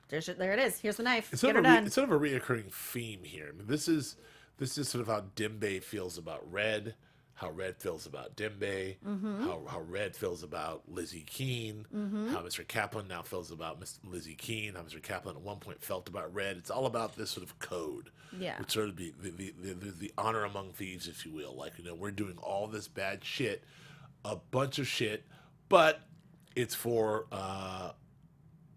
there it is. Here's the knife. It's Get sort, her of done. it's sort of a reoccurring theme here. I mean, this is sort of how Dembe feels about Red, how Red feels about Dembe, Mm-hmm. how Red feels about Lizzie Keene, how Mr. Kaplan now feels about Lizzie Keene, how Mr. Kaplan at one point felt about Red. It's all about this sort of code. Yeah. Which sort of be the honor among thieves, if you will. Like, we're doing all this bad shit, a bunch of shit, but it's for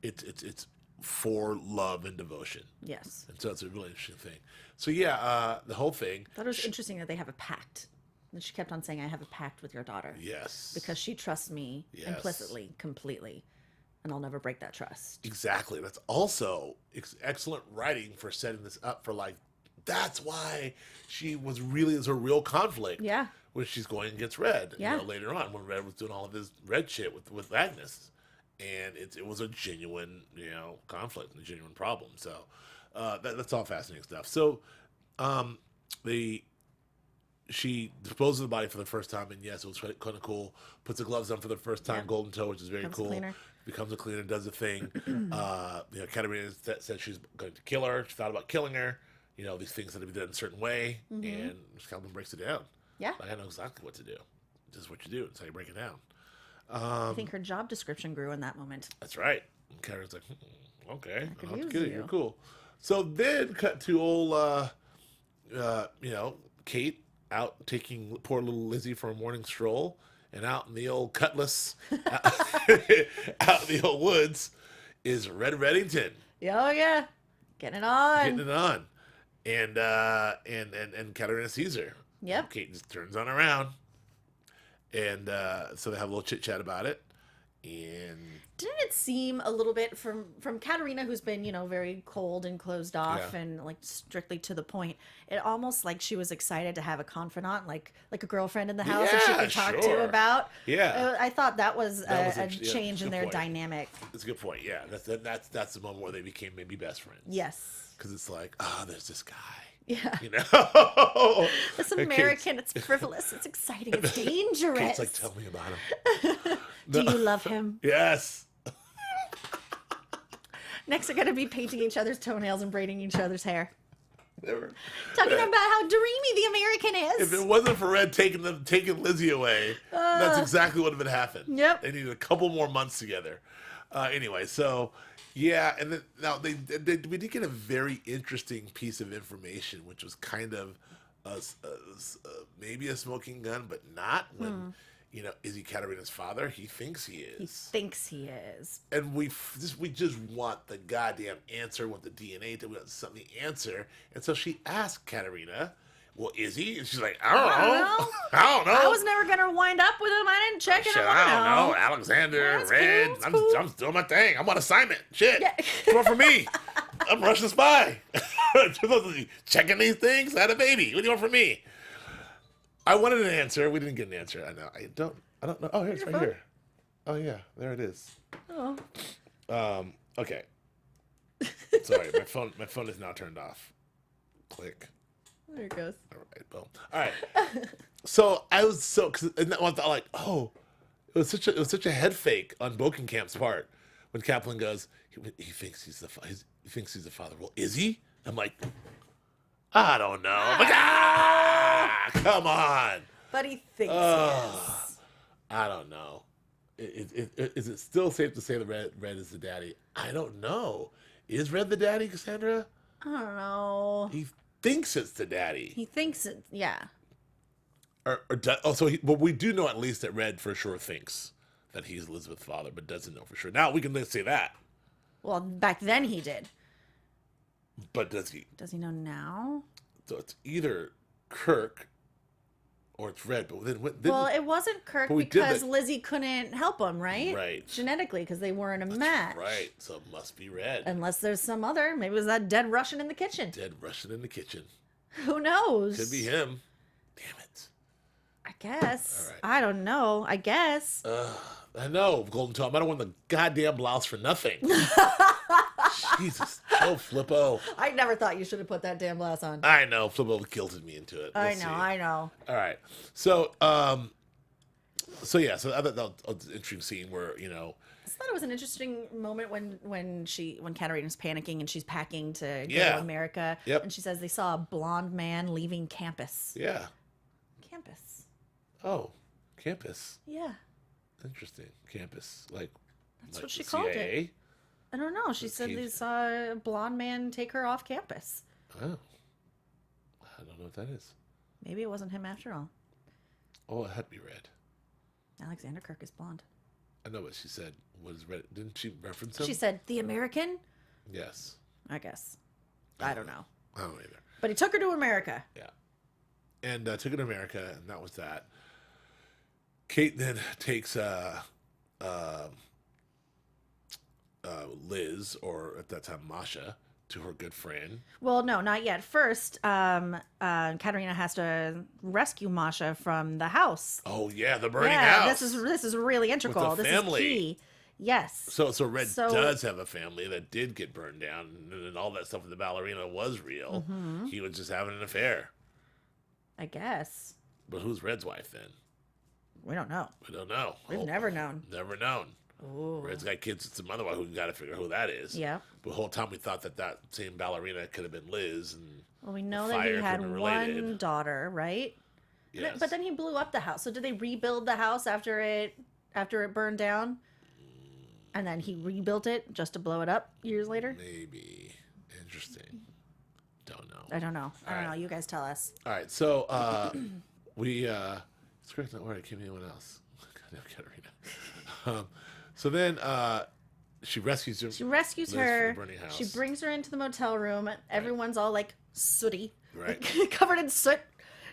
it's for love and devotion. Yes. And so it's a really interesting thing. So yeah, the whole thing. I thought it was interesting that they have a pact. And she kept on saying, I have a pact with your daughter. Yes. Because she trusts me Yes. implicitly, completely. And I'll never break that trust. Exactly. That's also excellent writing for setting this up for like, that's why she was really is a real conflict. Yeah. When she's going against Red. Yeah. Later on when Red was doing all of his Red shit with Agnes. And it was a genuine, conflict and a genuine problem. So that's all fascinating stuff. So she disposes of the body for the first time, and yes, it was kind of cool. Puts the gloves on for the first time, Yeah. golden toe, which is very Becomes a cool. cleaner. Becomes a cleaner, does a thing. Katerina said she's going to kill her. She thought about killing her. These things that have been done a certain way, and Calvin breaks it down. Yeah. Like, I know exactly what to do. This is what you do. It's how you break it down. I think her job description grew in that moment. That's right. And Karen's like, okay, could I'll have to use kill you. you. You're cool. So then cut to old, Kate out taking poor little Lizzie for a morning stroll, and out in the old cutlass, out in the old woods, is Red Reddington. Oh yeah, getting it on. Getting it on. And Katarina Caesar. Yep. Kate just turns on around. And so they have a little chit chat about it. And didn't it seem a little bit from Katarina, who's been, very cold and closed off and like strictly to the point, it almost like she was excited to have a confidant, like a girlfriend in the house that she could talk to about. Yeah. I thought that was a change in their dynamic. That's a good point. Yeah. That's the moment where they became maybe best friends. Yes. Because it's like, there's this guy. Yeah. It's American, it's frivolous, it's exciting, it's dangerous. Kate's like, tell me about him. Do you love him? Yes. Next, they're going to be painting each other's toenails and braiding each other's hair. Never. Talking about how dreamy the American is. If it wasn't for Red taking Lizzie away, that's exactly what would have happened. Yep. They needed a couple more months together. Anyway, so yeah, and then now we did get a very interesting piece of information, which was kind of maybe a smoking gun, but not. When is he Katarina's father? He thinks he is. He thinks he is. And we just want the goddamn answer, want the DNA, we want something the answer. And so she asked Katarina, well, is he? And she's like, I don't know. I was never going to wind up with him. I didn't check it. I don't know. Alexander, That's Red. cool. I'm doing my thing. I'm on assignment. Shit. Yeah. Come on for me. I'm Russian spy. Checking these things. I had a baby. What do you want from me? I wanted an answer. We didn't get an answer. I know. I don't know. Oh, here it's right here. Oh yeah, there it is. Oh. Okay. Sorry, my phone is now turned off. Click. There it goes. All right, boom. All right. So I was and I thought like, it was such a head fake on Bokenkamp's part when Kaplan goes, he thinks he's the father. Well, is he? I'm like, I don't know. I'm like, come on. But he thinks he is. I don't know. Is it still safe to say that Red is the daddy? I don't know. Is Red the daddy, Cassandra? I don't know. He thinks it's the daddy. He thinks it, yeah. But we do know at least that Red for sure thinks that he's Elizabeth's father, but doesn't know for sure. Now we can say that. Well, back then he did. But does he? Does he know now? So it's either Kirk or it's Red. But then well, it wasn't Kirk because Lizzie couldn't help him, right? Right. Genetically, because they weren't a match. Right. So it must be Red. Unless there's some other. Maybe it was that dead Russian in the kitchen. Dead Russian in the kitchen. Who knows? Could be him. Damn it. I guess. All right. I don't know. I guess. I know, Golden Tom. I don't want the goddamn blouse for nothing. Jesus. Oh, Flippo. I never thought you should have put that damn blouse on. I know. Flippo guilted me into it. I know. All right. So, I thought that was an interesting scene where, I thought it was an interesting moment when Katarina's panicking and she's packing to go to America. Yep. And she says they saw a blonde man leaving campus. Yeah. Campus. Oh, campus. Yeah. Interesting. Campus. That's what she called it. I don't know. She said they saw a blonde man take her off campus. Oh. I don't know what that is. Maybe it wasn't him after all. Oh, it had to be Red. Alexander Kirk is blonde. I know what she said. What is Red? Didn't she reference him? She said, the American? Yes. I guess. I don't know. I don't either. But he took her to America. Yeah. And took her to America, and that was that. Kate then takes Liz, or at that time Masha, to her good friend. Well, no, not yet. First, Katarina has to rescue Masha from the house. Oh yeah, the burning house. This is really integral. With the this family. is key. Yes. So Red does have a family that did get burned down, and all that stuff with the ballerina was real. Mm-hmm. He was just having an affair. I guess. But who's Red's wife then? We don't know. We don't know. We've never known. Never known. Ooh. Red's got kids with some other one who got to figure out who that is. Yeah. But the whole time we thought that same ballerina could have been Liz. And well, we know that he had one daughter, right? Yes. But then he blew up the house. So did they rebuild the house after it burned down? And then he rebuilt it just to blow it up years later? Maybe. Interesting. Don't know. I don't know. I don't know. You guys tell us. All right. So it's correct. Not where I came anyone else. Goddamn Katarina. So then She rescues her. She rescues Liz from her. the burning house. She brings her into the motel room. Everyone's all like sooty, Right. covered in soot.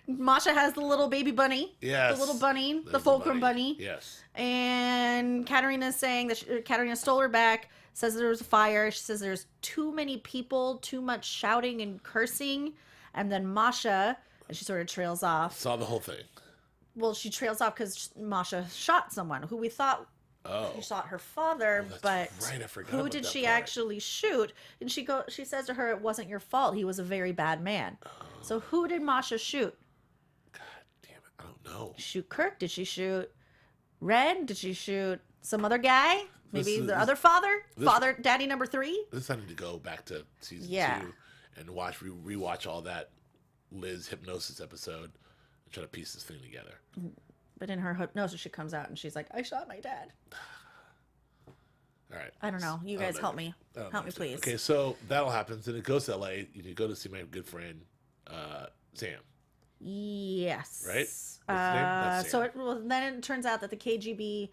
Masha has the little baby bunny. Yes. The little bunny, There's the fulcrum bunny. Yes. And Katarina's saying that Katarina stole her back, says there was a fire. She says there's too many people, too much shouting and cursing. And then Masha, and she sort of trails off. Saw the whole thing. Well, she trails off because Masha shot someone who we thought she shot her father, but right. I forgot who about did that she part. actually shoot? And she says to her, it wasn't your fault. He was a very bad man. So who did Masha shoot? God damn it. I don't know. Shoot Kirk? Did she shoot Red? Did she shoot some other guy? Maybe the other father? Daddy number 3? This I need to go back to season 2 and rewatch all that Liz hypnosis episode and try to piece this thing together. But in her hypnosis, she comes out and she's like, I shot my dad. All right. I don't know. You guys help me. Help me, please. Okay, so that'll happen. Then it goes to LA. You go to see my good friend, Sam. Yes. Right? What's his name? That's Sam. Then it turns out that the KGB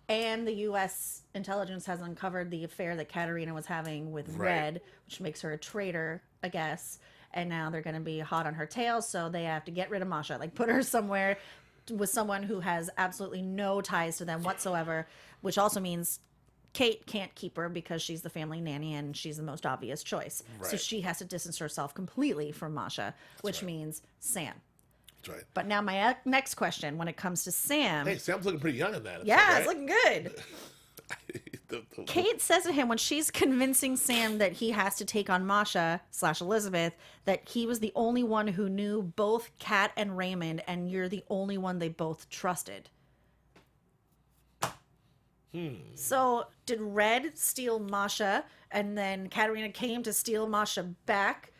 and the U.S. intelligence has uncovered the affair that Katarina was having with Red, which makes her a traitor, I guess. And now they're going to be hot on her tail, so they have to get rid of Masha, like put her somewhere with someone who has absolutely no ties to them whatsoever, which also means Kate can't keep her because she's the family nanny and she's the most obvious choice. So she has to distance herself completely from Masha, which means Sam. That's right. But now my next question, when it comes to Sam. Hey, Sam's looking pretty young in that. Yeah, it's looking good. the Kate says to him when she's convincing Sam that he has to take on Masha / Elizabeth, that he was the only one who knew both Kat and Raymond, and you're the only one they both trusted. So did Red steal Masha, and then Katarina came to steal Masha back?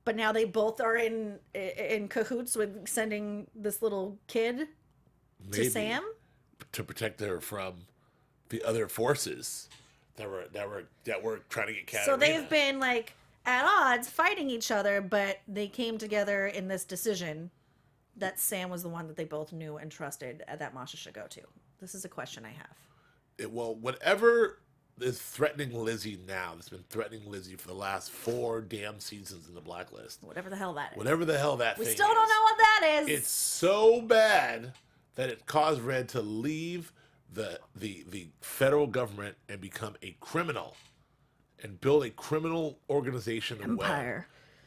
But now they both are in cahoots with sending this little kid to Sam to protect her from the other forces that were trying to get Katarina. So they've been like at odds, fighting each other, but they came together in this decision that Sam was the one that they both knew and trusted that Masha should go to. This is a question I have. Well, whatever is threatening Lizzie now, that's been threatening Lizzie for the last 4 damn seasons in the Blacklist. Whatever the hell that is. Whatever the hell that We thing still don't know what that is. It's so bad that it caused Red to leave the federal government and become a criminal and build a criminal organization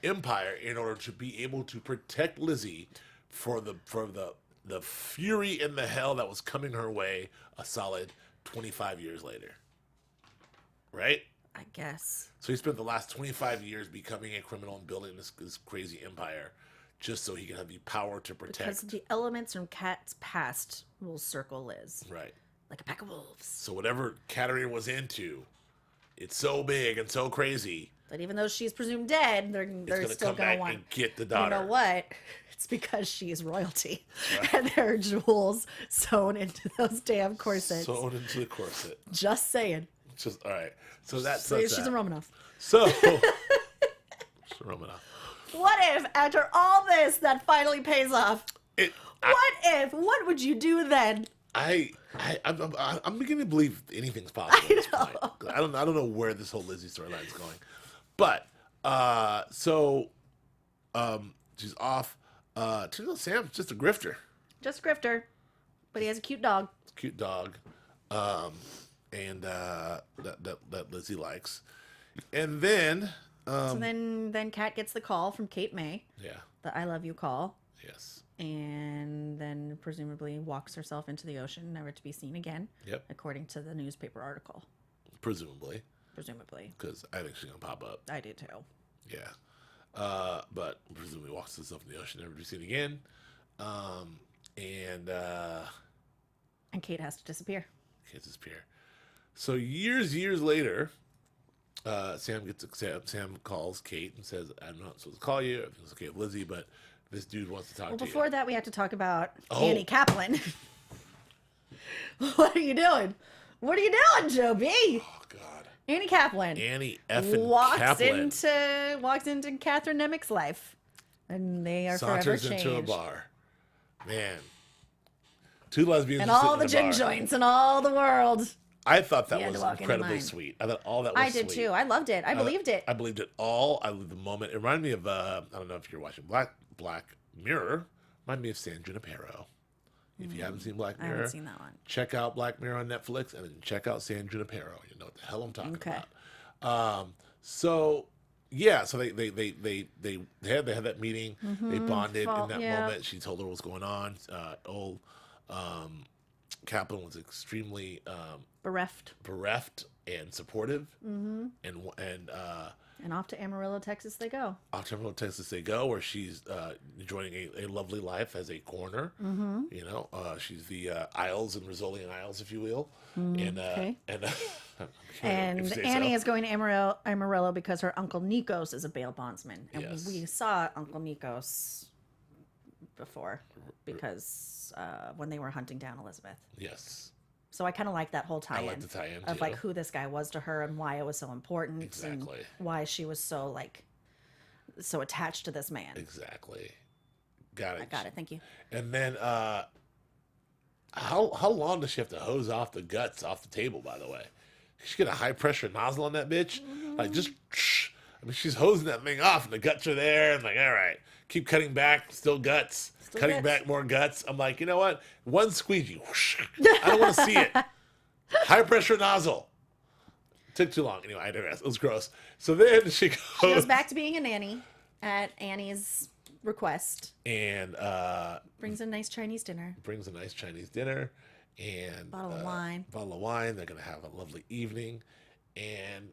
Empire in order to be able to protect Lizzie for the fury and the hell that was coming her way a solid 25 years later. Right? I guess. So he spent the last 25 years becoming a criminal and building this crazy empire just so he can have the power to protect. Because the elements from Kat's past will circle Liz. Right. Like a pack of wolves. So whatever Katarina was into, it's so big and so crazy. That even though she's presumed dead, they're still going to want and get the daughter. You know what? It's because she's royalty. Right. And there are jewels sewn into those damn corsets. Sewn into the corset. Just saying. Just all right. So that's she's a Romanov. So she's a Romanov. What if after all this that finally pays off? What would you do then? I'm beginning to believe anything's possible at this point. I don't know where this whole Lizzie storyline is going, but she's off. Turns out Sam's just a grifter. Just a grifter, but he has a cute dog. Cute dog, and that Lizzie likes, and then so then Kat gets the call from Kate May. Yeah. The I love you call. Yes. And then presumably walks herself into the ocean, never to be seen again. Yep. According to the newspaper article. Presumably. Because I think she's gonna pop up. I do too. Yeah. But presumably walks herself in the ocean, never to be seen again. And Kate has to disappear. So years later, Sam calls Kate and says, "I'm not supposed to call you. Everything's okay with Lizzie, but this dude wants to talk to you." Well, before that, we have to talk about Annie Kaplan. What are you doing? What are you doing, Joe B? Oh God. Annie Kaplan. Annie effing Kaplan walks into Catherine Nemec's life, and they are saunters forever changed. into a bar. Man, 2 lesbians and all the in gin bar. joints in all the world. I thought that He had was to walk into incredibly mine. sweet. I thought all that was I did sweet. too. I loved it. I believed it. I believed it all. I lived the moment. It reminded me of I don't know if you're watching Black Mirror. Reminded me of San Junipero. If you haven't seen Black I Mirror, haven't seen that one. check out Black Mirror on Netflix and then check out San Junipero. You know what the hell I'm talking Okay. about. So yeah, so they had that meeting. They bonded in that moment. She told her what was going on. Old Kaplan was extremely bereft and supportive, And off to Amarillo, Texas they go. off to Amarillo, Texas they go, where she's enjoying a lovely life as a coroner. You know, she's the Isles and Rizzoli Isles, if you will. Okay. And And if you say Annie so. is going to Amarillo because her Uncle Nikos is a bail bondsman. And Yes. we saw Uncle Nikos before because when they were hunting down Elizabeth. Yes, So I kind of like that whole tie-in, like the tie-in, of too. like who this guy was to her and why it was so important Exactly. and why she was so like so attached to this man. exactly. Got it. I got it. Thank you. And then, how long does she have to hose off the guts off the table? By the way, she get a high pressure nozzle on that bitch, like just. I mean, she's hosing that thing off, and the guts are there. And like, all right, keep cutting back, still guts, cutting guts. back more guts. I'm like, you know what? One squeegee. Whoosh. I don't want to see it. High pressure nozzle. Took too long. Anyway, I digress. It was gross. So then she goes, She goes back to being a nanny at Annie's request. and Brings a nice Chinese dinner. brings a nice Chinese dinner and Bottle of wine. Bottle of wine. They're gonna have a lovely evening, and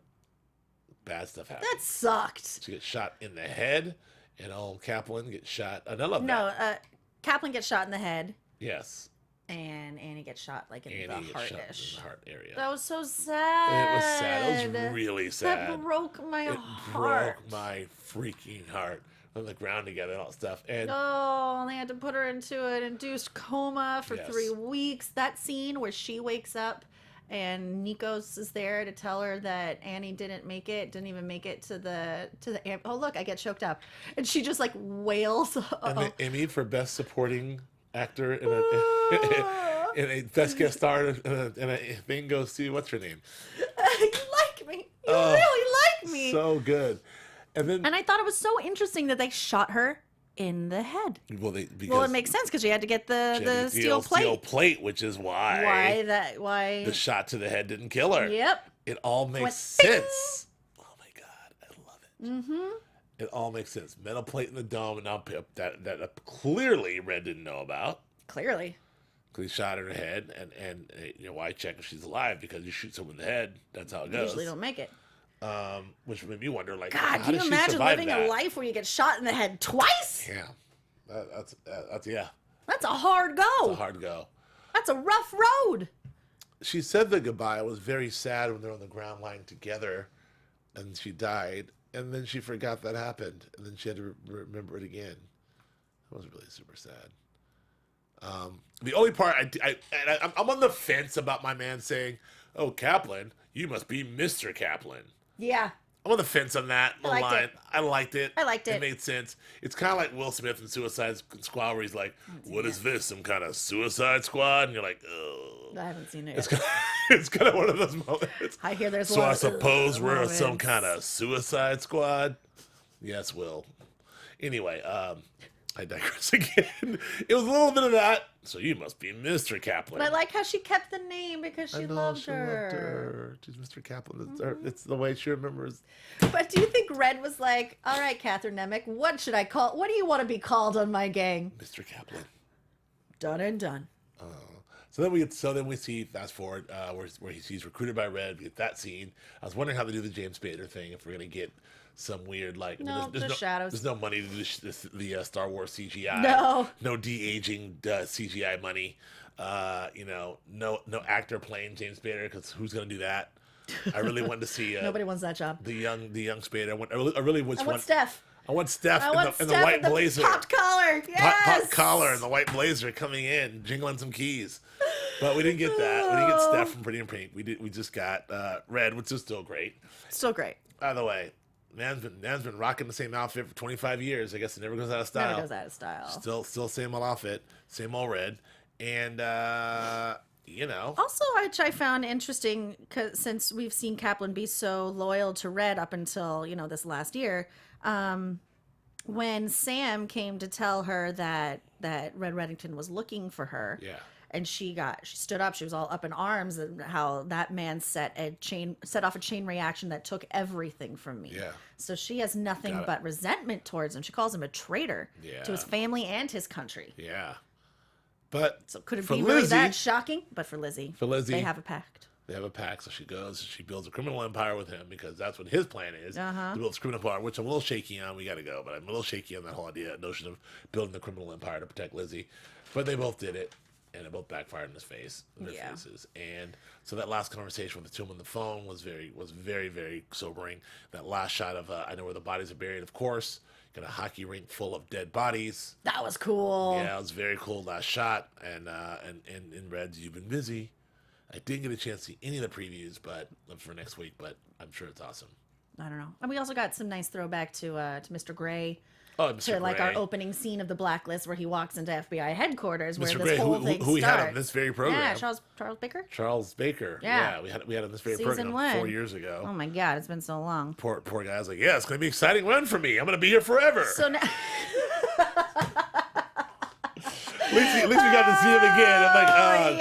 bad stuff happens. That sucked. She gets shot in the head, and old Kaplan gets shot. And I love No, that. Kaplan gets shot in the head, Yes, and Annie gets shot like in Annie the gets shot in heart-ish. the heart area. That was so sad. It was sad. It was really sad. That broke my It heart. broke my freaking heart. On the ground together and all that stuff. And Oh, they had to put her into an induced coma for Yes. 3 weeks. That scene where she wakes up and Nikos is there to tell her that Annie didn't even make it to the oh look, I get choked up. And she just like wails. and the Emmy for best supporting actor in a in a best guest star in a thing goes to what's her name? You like me. You Oh, really like me. So good. And then And I thought it was so interesting that they shot her in the head. well, because Well, it makes sense because she had to get the Jenny steel Steele's plate. steel plate, which is why Why? the shot to the head didn't kill her. Yep. It all makes Went sense. Oh my god, I love it. Mm-hmm. It all makes sense. Metal plate in the dome, and now that clearly Red didn't know about. Clearly. Because he shot her in the head, and you know why check if she's alive, because you shoot someone in the head. That's how it goes. Usually don't make it. Which made me wonder, like, God, how can you does she imagine survive living that? a life where you get shot in the head twice? Yeah, that's yeah, That's a hard go. it's a hard go. That's a rough road. She said the goodbye. It was very sad when they're on the ground lying together, and she died, and then she forgot that happened, and then she had to remember it again. It was really super sad. The only part I'm on the fence about my man saying, "Oh, Kaplan, you must be Mr. Kaplan." Yeah. I'm on the fence on that liked line. it. I liked it. I liked it. It made sense. It's kind of like Will Smith in Suicide Squad, where he's like, "What is this? Some kind of Suicide Squad?" And you're like, "Oh." I haven't seen it It's yet. it's kind of one of those moments. I hear there's a So lot I of suppose we're some moments. kind of Suicide Squad. Yes, Will. Anyway, I digress again. It was a little bit of that. So you must be Mr. Kaplan. But I like how she kept the name because I she know, loved she her. She's Mr. Kaplan. It's the way she remembers. But do you think Red was like, all right, Catherine Nemec, what should I call? What do you want to be called on my gang? Mr. Kaplan. Done and done. So then we see fast forward where he's recruited by Red. We get that scene. I was wondering how they do the James Spader thing. If we're gonna get some weird like No, there's shadows. There's no money to do the Star Wars CGI. No de-aging CGI money. No actor playing James Spader, because who's gonna do that? I really wanted to see Nobody wants that job. the young Spader. I really I want Steph. I want Steph I want in Steph the white in blazer. popped collar. Yes. Pop collar and the white blazer coming in, jingling some keys. But we didn't get that. We didn't get Steph from Pretty in Pink. We just got Red, which is still great. Still great. By the way, man's been rocking the same outfit for 25 years. I guess it never goes out of style. Never goes out of style. Still same old outfit, same old Red. And you know. Also, which I found interesting, cause since we've seen Kaplan be so loyal to Red up until, this last year, when Sam came to tell her that Red Reddington was looking for her, Yeah. and she stood up, she was all up in arms, and how that man set off a chain reaction that took everything from me. Yeah. So she has nothing but resentment towards him. She calls him a traitor to his family and his country. Yeah. But So could it for be really Lizzie, that shocking? But for Lizzie, they have a pact. They have a pact, so she goes and she builds a criminal empire with him because that's what his plan is, to build this criminal empire, which I'm a little shaky on. We got to go, but I'm a little shaky on that whole notion of building the criminal empire to protect Lizzie. But they both did it, and it both backfired in their faces. And so that last conversation with the two of them on the phone was very, very sobering. That last shot of I know where the bodies are buried, of course. Got a hockey rink full of dead bodies. That was cool. Yeah, it was very cool last shot. And in Reds, you've been busy. I didn't get a chance to see any of the previews, but for next week. But I'm sure it's awesome. I don't know. And we also got some nice throwback to Mr. Gray. Oh, Mr. To like Gray. our opening scene of the Blacklist, where he walks into FBI headquarters, where Mr. this Gray, whole thing who we had starts. on this very program. Yeah, Charles Baker. Charles Baker. Yeah. We had on this very Season program 1. 4 years ago. Oh my God, it's been so long. Poor guy was like, yeah, it's going to be an exciting run for me. I'm going to be here forever. So now, At least we got to see him again. I'm like,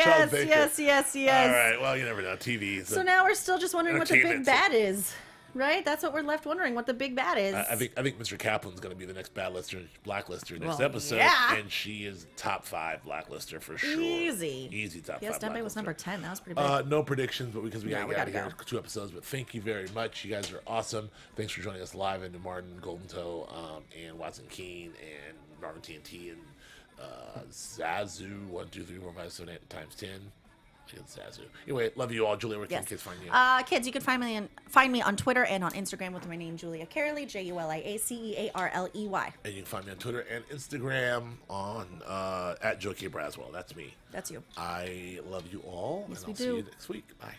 Charles Baker. yes. All right, well, you never know. TV. So now we're still just wondering what the big entertainment. bad is, right? That's what we're left wondering, what the big bad is. I think Mr. Kaplan's going to be the next blacklister next Well, episode, yeah. and she is top 5 blacklister for sure. Easy top 5. Yes, Dembe was number 10. That was pretty big. No predictions, but because we got to get out of here, go. 2 episodes. But thank you very much. You guys are awesome. Thanks for joining us live, and to Martin, Golden Toe, and Watson Keene, and Marvin TNT, and Zazu 1 2 3 4 5 7 8 times 10. I think it's Zazu. Anyway, love you all. Julia, where can kids find you? Kids, you can find me on Twitter and on Instagram with my name, Julia Cearley, JuliaCearley. And you can find me on Twitter and Instagram on at Joe K. Braswell. That's me. That's you. I love you all. Yes, and we I'll see do. you next week. Bye.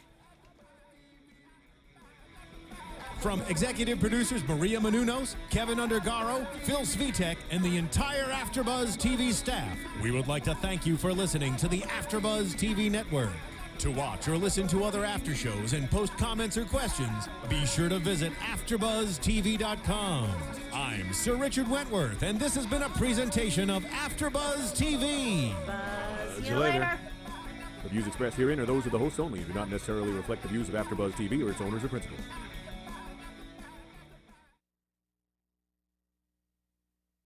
From executive producers Maria Menounos, Kevin Undergaro, Phil Svitek, and the entire AfterBuzz TV staff, we would like to thank you for listening to the AfterBuzz TV network. To watch or listen to other after shows and post comments or questions, be sure to visit AfterBuzzTV.com. I'm Sir Richard Wentworth, and this has been a presentation of AfterBuzz TV. See you later. The views expressed herein are those of the hosts only and do not necessarily reflect the views of AfterBuzz TV or its owners or principals.